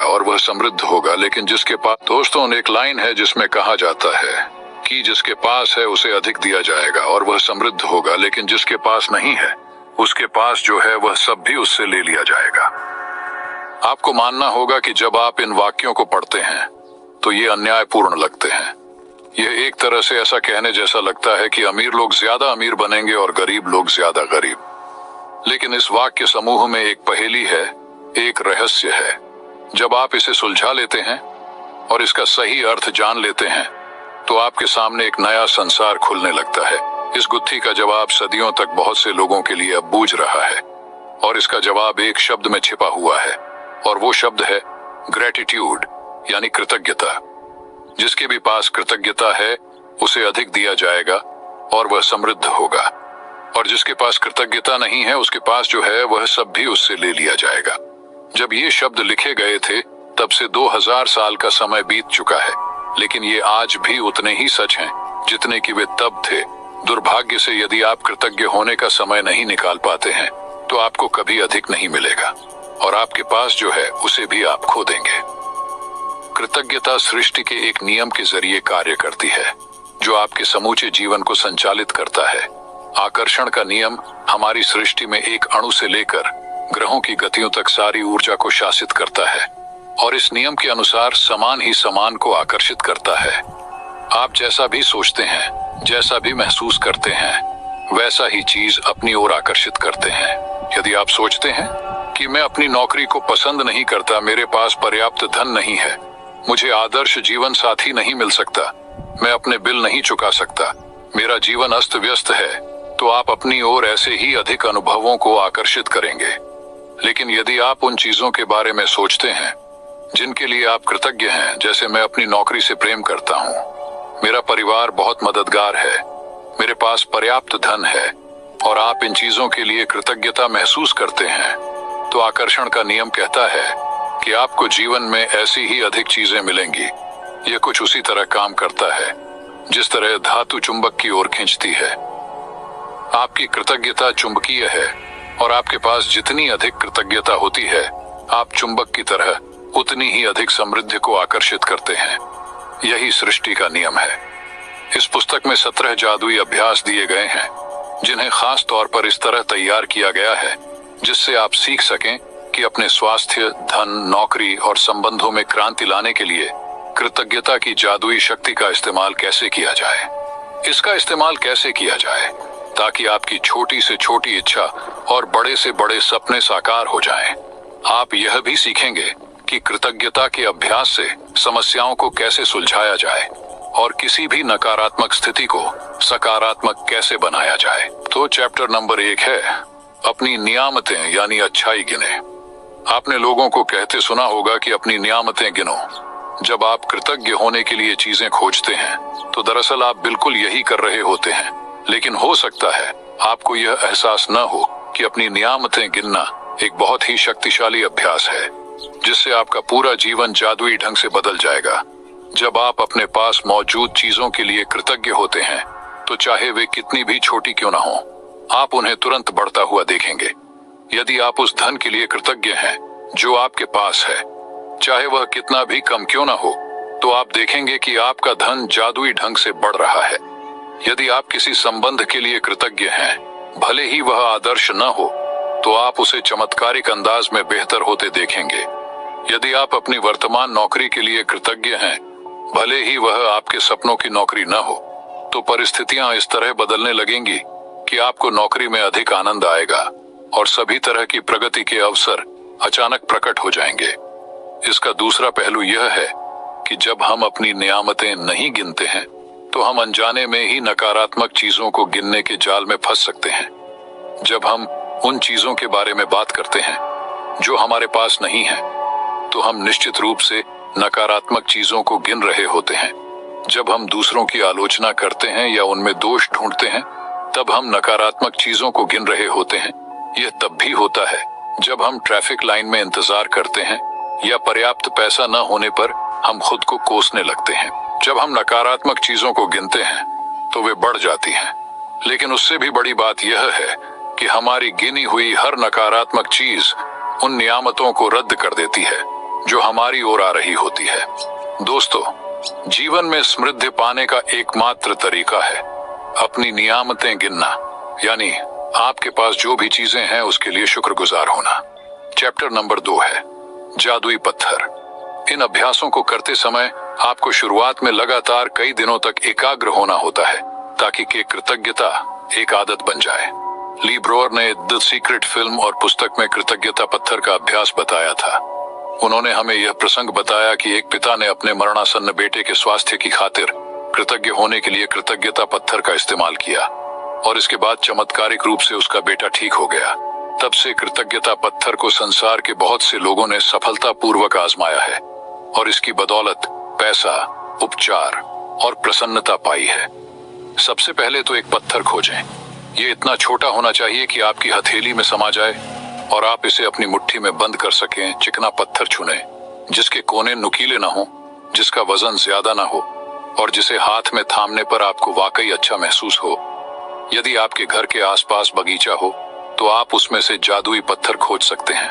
और वह समृद्ध होगा। लेकिन जिसके पास, दोस्तों, एक लाइन है जिसमें कहा जाता है कि जिसके पास है उसे अधिक दिया जाएगा और वह समृद्ध होगा, लेकिन जिसके पास नहीं है उसके पास जो है वह सब भी उससे ले लिया जाएगा। आपको मानना होगा कि जब आप इन वाक्यों को पढ़ते हैं तो ये अन्यायपूर्ण लगते हैं। यह एक तरह से ऐसा कहने जैसा लगता है कि अमीर लोग ज्यादा अमीर बनेंगे और गरीब लोग ज्यादा गरीब। लेकिन इस वाक्य समूह में एक पहेली है, एक रहस्य है। जब आप इसे सुलझा लेते हैं और इसका सही अर्थ जान लेते हैं तो आपके सामने एक नया संसार खुलने लगता है। इस गुत्थी का जवाब सदियों तक बहुत से लोगों के लिए अब बूझ रहा है और इसका जवाब एक शब्द में छिपा हुआ है और वो शब्द है ग्रेटिट्यूड, यानी कृतज्ञता। जिसके भी पास कृतज्ञता है उसे अधिक दिया जाएगा और वह समृद्ध होगा, और जिसके पास कृतज्ञता नहीं है उसके पास जो है वह सब भी उससे ले लिया जाएगा। जब ये शब्द लिखे गए थे तब से 2000 साल का समय बीत चुका है, लेकिन ये आज भी उतने ही सच हैं जितने कि वे तब थे। दुर्भाग्य से यदि आप कृतज्ञ होने का समय नहीं निकाल पाते हैं तो आपको कभी अधिक नहीं मिलेगा और आपके पास जो है उसे भी आप खो देंगे। कृतज्ञता सृष्टि के एक नियम के जरिए कार्य करती है जो आपके समूचे जीवन को संचालित करता है। आकर्षण का नियम हमारी सृष्टि में एक अणु से लेकर ग्रहों की गतियों तक सारी ऊर्जा को शासित करता है और इस नियम के अनुसार समान ही समान को आकर्षित करता है। आप जैसा भी सोचते हैं, जैसा भी महसूस करते हैं, वैसा ही चीज अपनी ओर आकर्षित करते हैं। यदि आप सोचते हैं कि मैं अपनी नौकरी को पसंद नहीं करता, मेरे पास पर्याप्त धन नहीं है, मुझे आदर्श जीवन साथी नहीं मिल सकता, मैं अपने बिल नहीं चुका सकता, मेरा जीवन अस्त व्यस्त है, तो आप अपनी ओर ऐसे ही अधिक अनुभवों को आकर्षित करेंगे। लेकिन यदि आप उन चीजों के बारे में सोचते हैं जिनके लिए आप कृतज्ञ हैं, जैसे मैं अपनी नौकरी से प्रेम करता हूँ, मेरा परिवार बहुत मददगार है, मेरे पास पर्याप्त धन है, और आप इन चीजों के लिए कृतज्ञता महसूस करते हैं, तो आकर्षण का नियम कहता है कि आपको जीवन में ऐसी ही अधिक चीजें मिलेंगी। यह कुछ उसी तरह काम करता है जिस तरह धातु चुंबक की ओर खींचती है। आपकी कृतज्ञता चुंबकीय है और आपके पास जितनी अधिक कृतज्ञता होती है, आप चुंबक की तरह उतनी ही अधिक समृद्धि को आकर्षित करते हैं। यही सृष्टि का नियम है। इस पुस्तक में 17 जादुई अभ्यास दिए गए हैं जिन्हें खास तौर पर इस तरह तैयार किया गया है जिससे आप सीख सकें कि अपने स्वास्थ्य, धन, नौकरी और संबंधों में क्रांति लाने के लिए कृतज्ञता की जादुई शक्ति का इस्तेमाल कैसे किया जाए। इसका इस्तेमाल कैसे किया जाए ताकि आपकी छोटी से छोटी इच्छा और बड़े से बड़े सपने साकार हो जाएं। आप यह भी सीखेंगे कि कृतज्ञता के अभ्यास से समस्याओं को कैसे सुलझाया जाए और किसी भी नकारात्मक स्थिति को सकारात्मक कैसे बनाया जाए। तो चैप्टर नंबर 1 है अपनी नियामतें यानी अच्छाई गिने। आपने लोगों को कहते सुना होगा कि अपनी नियामतें गिनो। जब आप कृतज्ञ होने के लिए चीजें खोजते हैं तो दरअसल आप बिल्कुल यही कर रहे होते हैं, लेकिन हो सकता है आपको यह एहसास न हो कि अपनी नियामतें गिनना एक बहुत ही शक्तिशाली अभ्यास है जिससे आपका पूरा जीवन जादुई ढंग से बदल जाएगा। जब आप अपने पास मौजूद चीजों के लिए कृतज्ञ होते हैं तो चाहे वे कितनी भी छोटी क्यों ना हो, आप उन्हें तुरंत बढ़ता हुआ देखेंगे। यदि आप उस धन के लिए कृतज्ञ हैं जो आपके पास है, चाहे वह कितना भी कम क्यों ना हो, तो आप देखेंगे कि आपका धन जादुई ढंग से बढ़ रहा है। यदि आप किसी संबंध के लिए कृतज्ञ हैं, भले ही वह आदर्श न हो, तो आप उसे चमत्कारिक अंदाज में बेहतर होते देखेंगे। यदि आप अपनी वर्तमान नौकरी के लिए कृतज्ञ हैं, भले ही वह आपके सपनों की नौकरी न हो, तो परिस्थितियां इस तरह बदलने लगेंगी कि आपको नौकरी में अधिक आनंद आएगा और सभी तरह की प्रगति के अवसर अचानक प्रकट हो जाएंगे। इसका दूसरा पहलू यह है कि जब हम अपनी नियामतें नहीं गिनते हैं तो हम अनजाने में ही नकारात्मक चीजों को गिनने के जाल में फंस सकते हैं। जब हम उन चीजों के बारे में बात करते हैं जो हमारे पास नहीं है, तो हम निश्चित रूप से नकारात्मक चीजों को गिन रहे होते हैं। जब हम दूसरों की आलोचना करते हैं या उनमें दोष ढूंढते हैं, तब हम नकारात्मक चीजों को गिन रहे होते हैं। यह तब भी होता है जब हम ट्रैफिक लाइन में इंतजार करते हैं या पर्याप्त पैसा न होने पर हम खुद को कोसने लगते हैं। जब हम नकारात्मक चीजों को गिनते हैं तो वे बढ़ जाती हैं, लेकिन उससे भी बड़ी बात यह है कि हमारी गिनी हुई हर नकारात्मक चीज उन नियामतों को रद्द कर देती है जो हमारी ओर आ रही होती है। दोस्तों, जीवन में समृद्धि पाने का एकमात्र तरीका है अपनी नियामतें गिनना, यानी आपके पास जो भी चीजें हैं उसके लिए शुक्रगुजार होना। चैप्टर नंबर 2 है जादुई पत्थर। इन अभ्यासों को करते समय आपको शुरुआत में लगातार कई दिनों तक एकाग्र होना होता है ताकि कि कृतज्ञता एक आदत बन जाए। ली ब्रोअर ने द सीक्रेट फिल्म और पुस्तक में कृतज्ञता पत्थर का अभ्यास बताया था। उन्होंने हमें यह प्रसंग बताया कि एक पिता ने अपने मरणासन्न बेटे के स्वास्थ्य की खातिर कृतज्ञ होने के लिए कृतज्ञता पत्थर का इस्तेमाल किया और इसके बाद चमत्कारिक रूप से उसका बेटा ठीक हो गया। तब से कृतज्ञता पत्थर को संसार के बहुत से लोगों ने सफलतापूर्वक आजमाया है और इसकी बदौलत पैसा, उपचार और प्रसन्नता पाई है। सबसे पहले तो एक पत्थर खोजें। ये इतना छोटा होना चाहिए कि आपकी हथेली में समा जाए और आप इसे अपनी मुट्ठी में बंद कर सकें। चिकना पत्थर चुनें जिसके कोने नुकीले ना हो, जिसका वजन ज्यादा ना हो और जिसे हाथ में थामने पर आपको वाकई अच्छा महसूस हो। यदि आपके घर के आसपास बगीचा हो तो आप उसमें से जादुई पत्थर खोज सकते हैं।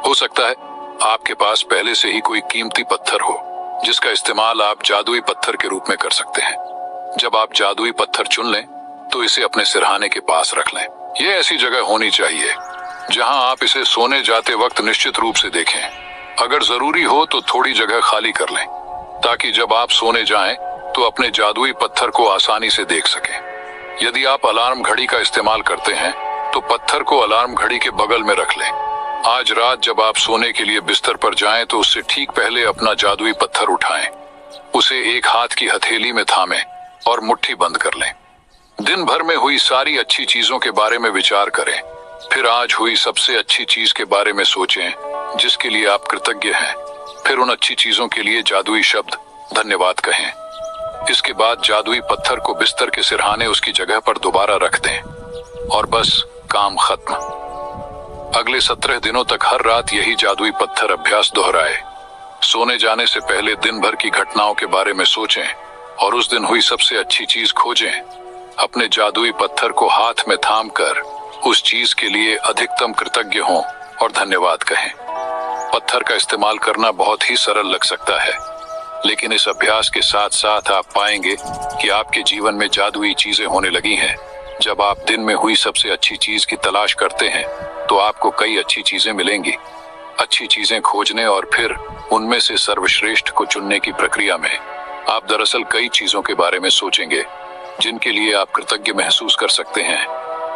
हो सकता है आपके पास पहले से ही कोई कीमती पत्थर हो जिसका इस्तेमाल आप जादुई पत्थर के रूप में कर सकते हैं। जब आप जादुई पत्थर चुन लें तो इसे अपने सिरहाने के पास रख लें। यह ऐसी जगह होनी चाहिए जहां आप इसे सोने जाते वक्त निश्चित रूप से देखें। अगर जरूरी हो तो थोड़ी जगह खाली कर लें ताकि जब आप सोने जाएं तो अपने जादुई पत्थर को आसानी से देख सकें। यदि आप अलार्म घड़ी का इस्तेमाल करते हैं तो पत्थर को अलार्म घड़ी के बगल में रख लें। आज रात जब आप सोने के लिए बिस्तर पर जाएं तो उससे ठीक पहले अपना जादुई पत्थर उठाएं, उसे एक हाथ की हथेली में थामें और मुट्ठी बंद कर लें। दिन भर में हुई सारी अच्छी चीजों के बारे में विचार करें, फिर आज हुई सबसे अच्छी चीज के बारे में सोचें जिसके लिए आप कृतज्ञ हैं। फिर उन अच्छी चीजों के लिए जादुई शब्द धन्यवाद कहें। इसके बाद जादुई पत्थर को बिस्तर के सिरहाने उसकी जगह पर दोबारा रख दें और बस काम खत्म। अगले 17 दिनों तक हर रात यही जादुई पत्थर अभ्यास दोहराए। सोने जाने से पहले दिन भर की घटनाओं के बारे में सोचें और उस दिन हुई सबसे अच्छी चीज खोजें। अपने जादुई पत्थर को हाथ में थाम कर उस चीज के लिए अधिकतम कृतज्ञ हों और धन्यवाद कहें। पत्थर का इस्तेमाल करना बहुत ही सरल लग सकता है, लेकिन इस अभ्यास के साथ साथ आप पाएंगे कि आपके जीवन में जादुई चीजें होने लगी हैं। जब आप दिन में हुई सबसे अच्छी चीज की तलाश करते हैं तो आपको कई अच्छी चीजें मिलेंगी। अच्छी चीजें खोजने और फिर उनमें से सर्वश्रेष्ठ को चुनने की प्रक्रिया में आप दरअसल कई चीजों के बारे में सोचेंगे जिनके लिए आप कृतज्ञ महसूस कर सकते हैं।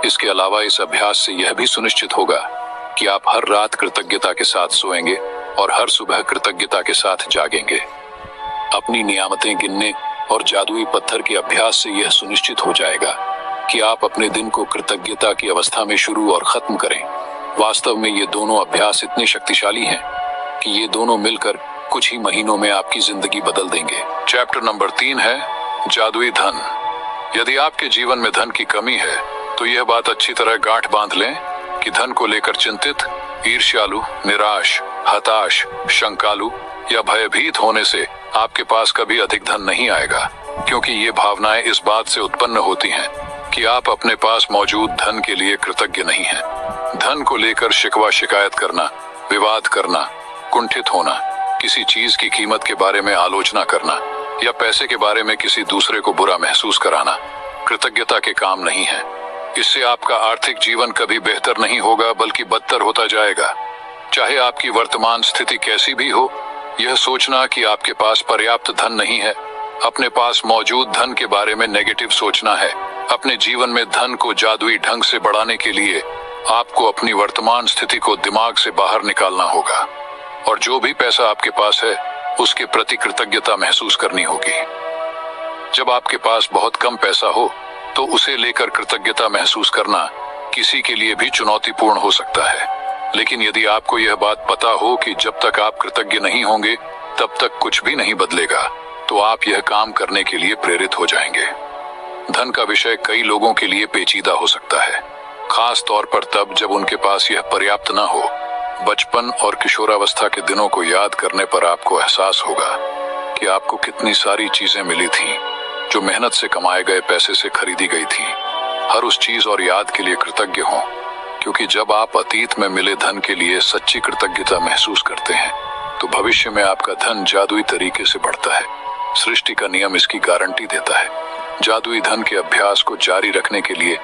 इसके अलावा इस अभ्यास से यह भी सुनिश्चित होगा कि आप हर रात कृतज्ञता के साथ सोएंगे और हर सुबह कृतज्ञता के साथ जागेंगे। अपनी नियामतें गिनने और जादुई पत्थर के अभ्यास से यह सुनिश्चित हो जाएगा कि आप अपने दिन को कृतज्ञता की अवस्था में शुरू और खत्म करें। वास्तव में ये दोनों अभ्यास इतने शक्तिशाली हैं कि ये दोनों मिलकर कुछ ही महीनों में आपकी जिंदगी बदल देंगे। चैप्टर नंबर 3 है जादुई धन। यदि आपके जीवन में धन की कमी है तो यह बात अच्छी तरह गांठ बांध लें कि धन को लेकर चिंतित, ईर्ष्यालु, निराश, हताश, शंकालु या भयभीत होने से आपके पास कभी अधिक धन नहीं आएगा, क्योंकि ये भावनाएं इस बात से उत्पन्न होती हैं कि आप अपने पास मौजूद धन के लिए कृतज्ञ नहीं हैं। धन को लेकर शिकवा शिकायत करना, विवाद करना, कुंठित होना, किसी चीज की कीमत के बारे में आलोचना करना या पैसे के बारे में किसी दूसरे को बुरा महसूस कराना कृतज्ञता के काम नहीं है। इससे आपका आर्थिक जीवन कभी बेहतर नहीं होगा बल्कि बदतर होता जाएगा। चाहे आपकी वर्तमान स्थिति कैसी भी हो, यह सोचना कि आपके पास पर्याप्त धन नहीं है, अपने पास मौजूद धन के बारे में नेगेटिव सोचना है। अपने जीवन में धन को जादुई ढंग से बढ़ाने के लिए आपको अपनी वर्तमान स्थिति को दिमाग से बाहर निकालना होगा और जो भी पैसा आपके पास है उसके प्रति कृतज्ञता महसूस करनी होगी। जब आपके पास बहुत कम पैसा हो तो उसे लेकर कृतज्ञता महसूस करना किसी के लिए भी चुनौतीपूर्ण हो सकता है, लेकिन यदि आपको यह बात पता हो कि जब तक आप कृतज्ञ नहीं होंगे तब तक कुछ भी नहीं बदलेगा, तो आप यह काम करने के लिए प्रेरित हो जाएंगे। धन का विषय कई लोगों के लिए पेचीदा हो सकता है, खास तौर पर तब जब उनके पास यह पर्याप्त न हो। बचपन और किशोरावस्था के दिनों को याद करने पर आपको एहसास होगा कि आपको कितनी सारी चीजें मिली थीं जो मेहनत से कमाए गए पैसे से खरीदी गई थीं। हर उस चीज और याद के लिए कृतज्ञ हों, क्योंकि जब आप अतीत में मिले धन के लिए सच्ची कृतज्ञता महसूस करते हैं तो भविष्य में आपका धन जादुई तरीके से बढ़ता है। सृष्टि का नियम इसकी गारंटी देता है। जादुई धन के अभ्यास को जारी रखने के लिए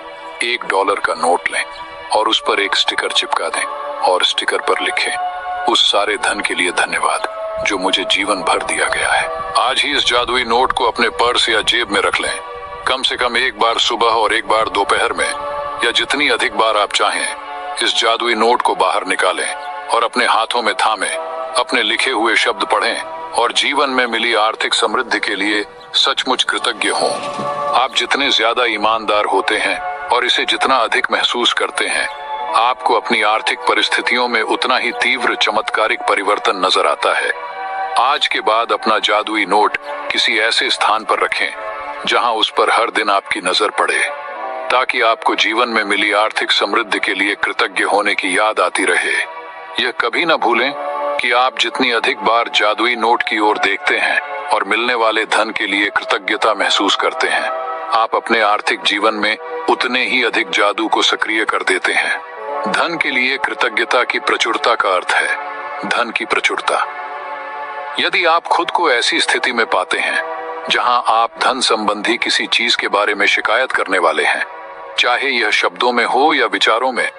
$1 का नोट लें और उस पर एक स्टिकर चिपका दें और स्टिकर पर लिखें, उस सारे धन के लिए धन्यवाद जो मुझे जीवन भर दिया गया है। आज ही इस जादुई नोट को अपने पर्स या जेब में रख लें। कम से कम एक बार सुबह और एक बार दोपहर में, या जितनी अधिक बार आप चाहें, इस जादुई नोट को बाहर निकालें और अपने हाथों में थामें, अपने लिखे हुए शब्द पढ़ें और जीवन में मिली आर्थिक समृद्धि के लिए सचमुच कृतज्ञ हों। आप जितने ज्यादा ईमानदार होते हैं और इसे जितना अधिक महसूस करते हैं, आपको अपनी आर्थिक परिस्थितियों में उतना ही तीव्र चमत्कारिक परिवर्तन नजर आता है। आज के बाद अपना जादुई नोट किसी ऐसे स्थान पर रखें जहां उस पर हर दिन आपकी नजर पड़े, ताकि आपको जीवन में मिली आर्थिक समृद्धि के लिए कृतज्ञ होने की याद आती रहे। यह कभी न भूलें कि आप जितनी अधिक बार जादुई नोट की ओर देखते हैं और मिलने वाले धन के लिए कृतज्ञता महसूस करते हैं, आप अपने आर्थिक जीवन में उतने ही अधिक जादू को सक्रिय कर देते हैं। धन के लिए कृतज्ञता की प्रचुरता का अर्थ है धन की प्रचुरता। यदि आप खुद को ऐसी स्थिति में पाते हैं जहां आप धन संबंधी किसी चीज के बारे में शिकायत करने वाले हैं, चाहे यह शब्दों में हो या विचारों में,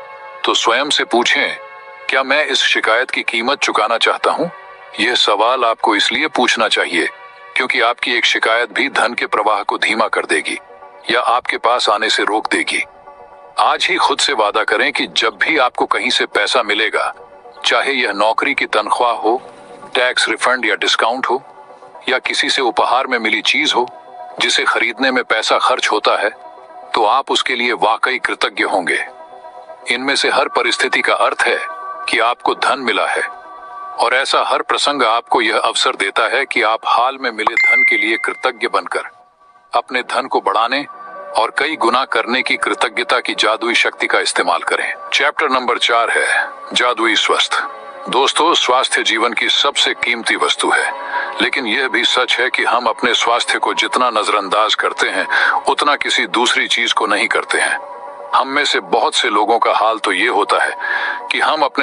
तो स्वयं से पूछें, क्या मैं इस शिकायत की कीमत चुकाना चाहता हूं? यह सवाल आपको इसलिए पूछना चाहिए क्योंकि आपकी एक शिकायत भी धन के प्रवाह को धीमा कर देगी या आपके पास आने से रोक देगी। आज ही खुद से वादा करें कि जब भी आपको कहीं से पैसा मिलेगा, चाहे यह नौकरी की तनख्वाह हो, टैक्स रिफंड या डिस्काउंट हो, या किसी से उपहार में मिली चीज हो जिसे खरीदने में पैसा खर्च होता है, तो आप उसके लिए वाकई कृतज्ञ होंगे। इनमें से हर परिस्थिति का अर्थ है कि आपको धन मिला है, और ऐसा हर प्रसंग आपको यह अवसर देता है कि आप हाल में मिले धन के लिए कृतज्ञ बनकर अपने धन को बढ़ाने और कई गुना करने की कृतज्ञता की जादुई शक्ति का इस्तेमाल करें। चैप्टर नंबर 4 है जादुई स्वस्थ। दोस्तों, स्वास्थ्य जीवन की सबसे कीमती वस्तु है, लेकिन यह भी सच है कि हम अपने स्वास्थ्य को जितना नजरअंदाज करते हैं, उतना किसी दूसरी चीज को नहीं करते हैं। हम में से बहुत से लोगों का हाल तो ये होता है कि हम अपने